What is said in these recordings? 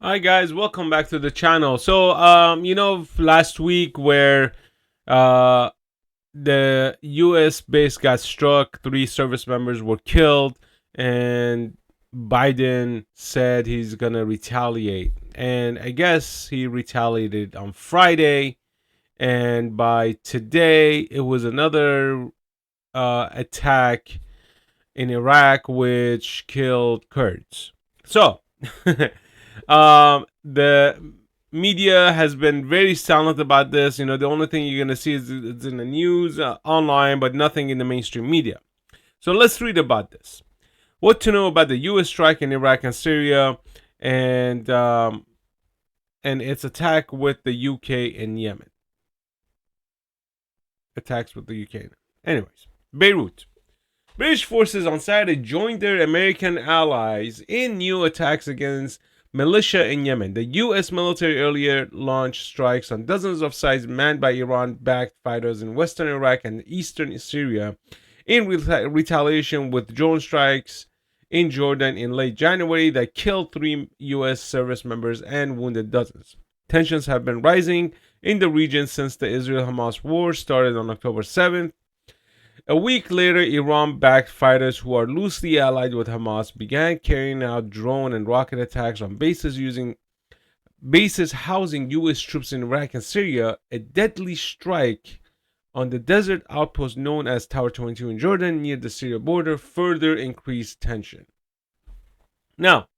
Hi guys, welcome back to the channel. So, last week where uh the US base got struck, 3 service members were killed, and Biden said he's gonna retaliate. And I guess he retaliated on Friday, and by today it was another attack in Iraq which killed Kurds. So, the media has been very silent about this. The only thing you're gonna see is it's in the news, online, but nothing in the mainstream media. So let's read about this. What to know about the U.S. strike in Iraq and Syria, and its attack with the UK in Yemen. Attacks with the UK. Anyways, Beirut. British forces on Saturday joined their American allies in new attacks against militia in Yemen. The U.S. military earlier launched strikes on dozens of sites manned by Iran-backed fighters in western Iraq and eastern Syria in retaliation with drone strikes in Jordan in late January that killed 3 U.S. service members and wounded dozens. Tensions have been rising in the region since the Israel-Hamas war started on October 7th. A week later, Iran-backed fighters who are loosely allied with Hamas began carrying out drone and rocket attacks on bases housing U.S. troops in Iraq and Syria. A deadly strike on the desert outpost known as Tower 22 in Jordan near the Syria border further increased tension. Now,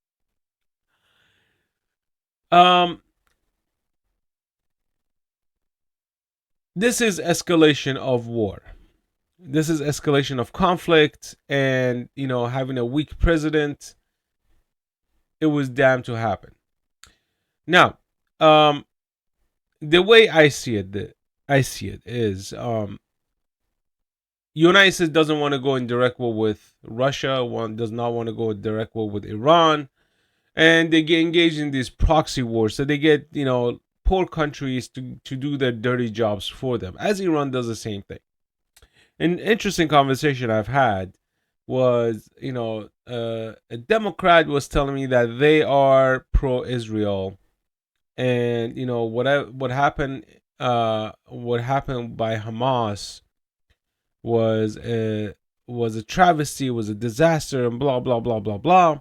this is escalation of war. This is escalation of conflict, and having a weak president, it was damned to happen. Now, the way I see it is, United States doesn't want to go in direct war with Russia. One does not want to go in direct war with Iran, and they get engaged in these proxy wars. So they get poor countries to do their dirty jobs for them, as Iran does the same thing. An interesting conversation I've had was, a Democrat was telling me that they are pro-Israel, and what happened by Hamas was a travesty, was a disaster, and blah blah blah blah blah.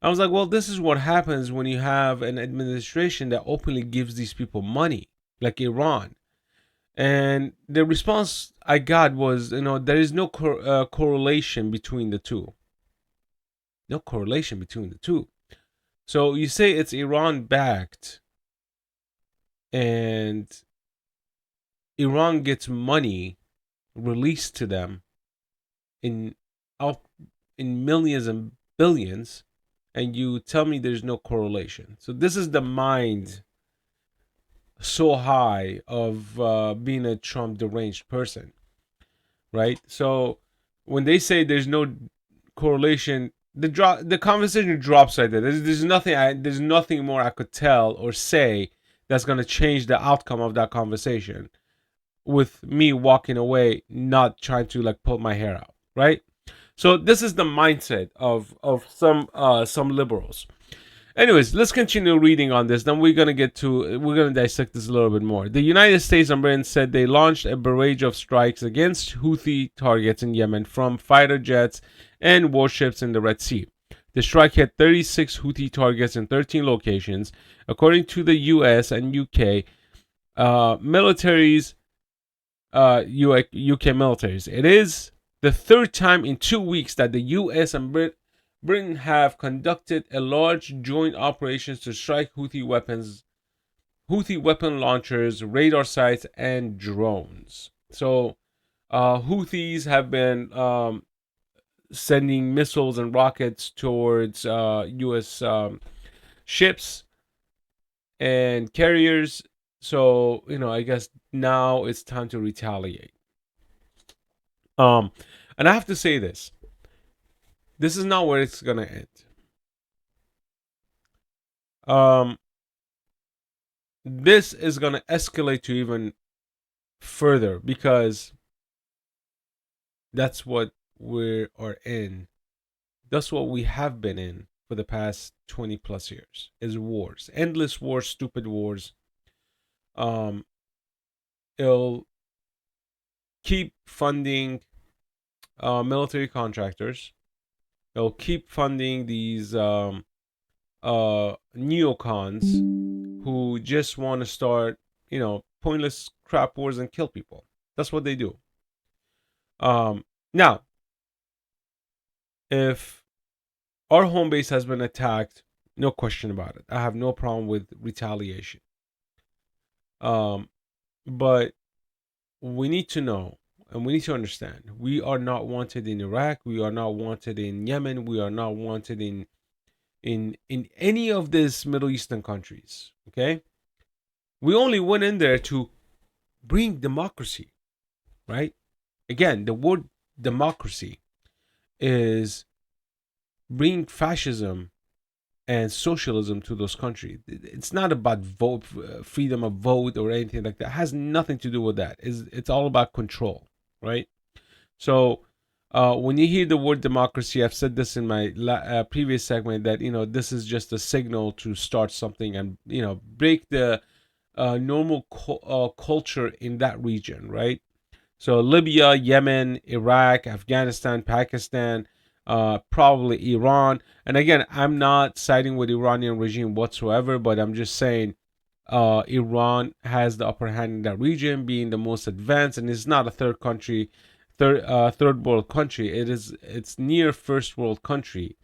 I was like, well, this is what happens when you have an administration that openly gives these people money, like Iran. And the response I got was, there is no correlation between the two. No correlation between the two. So you say it's Iran backed, and Iran gets money released to them in in millions and billions, and you tell me there's no correlation. So this is the mind so high of being a Trump deranged person, right? So when they say there's no correlation, the conversation drops right there. There's nothing more I could tell or say that's gonna change the outcome of that conversation. With me walking away, not trying to like pull my hair out, right? So this is the mindset of some liberals. Anyways, let's continue reading on this. Then we're gonna dissect this a little bit more. The United States and Britain said they launched a barrage of strikes against Houthi targets in Yemen from fighter jets and warships in the Red Sea. The strike hit 36 Houthi targets in 13 locations, according to the U.S. and UK militaries. UK militaries. It is the third time in 2 weeks that the U.S. and Britain have conducted a large joint operations to strike Houthi weapon launchers, radar sites, and drones. So, Houthis have been sending missiles and rockets towards U.S. Ships and carriers. So, I guess now it's time to retaliate. And I have to say this. This is not where it's gonna end. This is gonna escalate to even further, because that's what we are in. That's what we have been in for the past 20 plus years is wars, endless wars, stupid wars. Um, it'll keep funding military contractors. It'll keep funding these neocons who just want to start, pointless crap wars and kill people. That's what they do. Now, if our home base has been attacked, no question about it. I have no problem with retaliation. But we need to know and we need to understand we are not wanted in Iraq, we are not wanted in Yemen, we are not wanted in any of these Middle Eastern countries. Okay? We only went in there to bring democracy, right? Again, the word democracy is bring fascism and socialism to those countries. It's not about vote, freedom of vote or anything like that. It has nothing to do with that. It's all about control, right? So when you hear the word democracy, I've said this in my previous segment that this is just a signal to start something and break the normal culture in that region, right? So Libya, Yemen, Iraq, Afghanistan, Pakistan, probably Iran. And again, I'm not siding with Iranian regime whatsoever, but I'm just saying Iran has the upper hand in that region, being the most advanced, and it's not a third world country. It's near first world country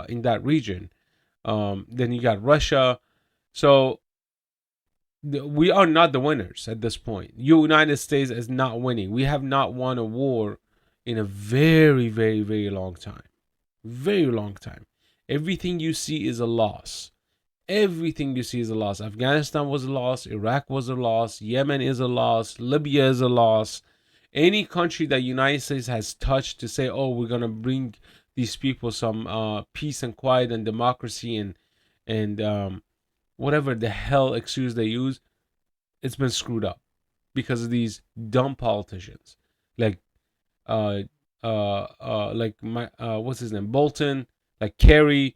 in that region. Then you got Russia. So we are not the winners at this point. United States is not winning. We have not won a war in a very, very, very long time. Very long time. Everything you see is a loss. Everything you see is a loss. Afghanistan was a loss. Iraq was a loss. Yemen is a loss. Libya is a loss. Any country that United States has touched to say, oh, we're gonna bring these people some peace and quiet and democracy and whatever the hell excuse they use, it's been screwed up because of these dumb politicians like what's his name, Bolton, like Kerry,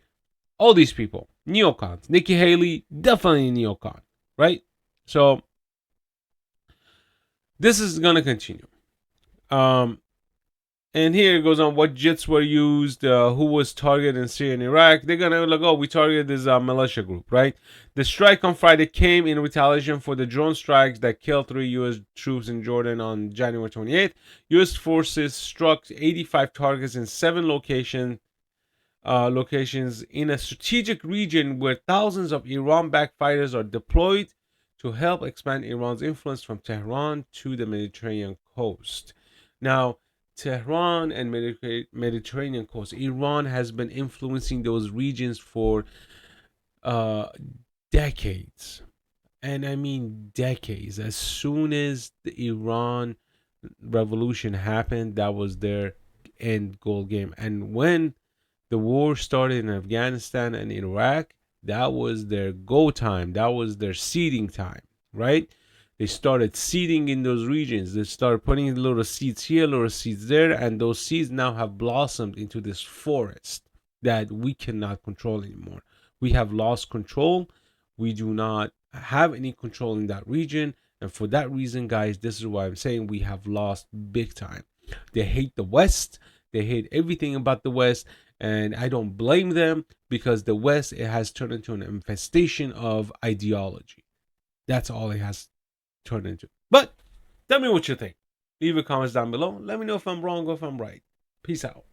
all these people, neocons. Nikki Haley, definitely a neocon, right? So this is gonna continue. And here it goes on what jets were used, who was targeted in Syria and Iraq. They're going to like, oh, we targeted this militia group, right? The strike on Friday came in retaliation for the drone strikes that killed 3 U.S. troops in Jordan on January 28th. U.S. forces struck 85 targets in 7 locations in a strategic region where thousands of Iran-backed fighters are deployed to help expand Iran's influence from Tehran to the Mediterranean coast. Now, Tehran and Mediterranean coast, Iran has been influencing those regions for decades. And I mean decades. As soon as the Iran revolution happened, that was their end goal game. And when the war started in Afghanistan and Iraq, that was their go time. That was their seeding time, right? They started seeding in those regions. They started putting little seeds here, little seeds there, and those seeds now have blossomed into this forest that we cannot control anymore. We have lost control. We do not have any control in that region. And for that reason, guys, this is why I'm saying we have lost big time. They hate the West. They hate everything about the West. And I don't blame them because the West, it has turned into an infestation of ideology. That's all it has turned into. But tell me what you think. Leave your comments down below. Let me know if I'm wrong or if I'm right. Peace out.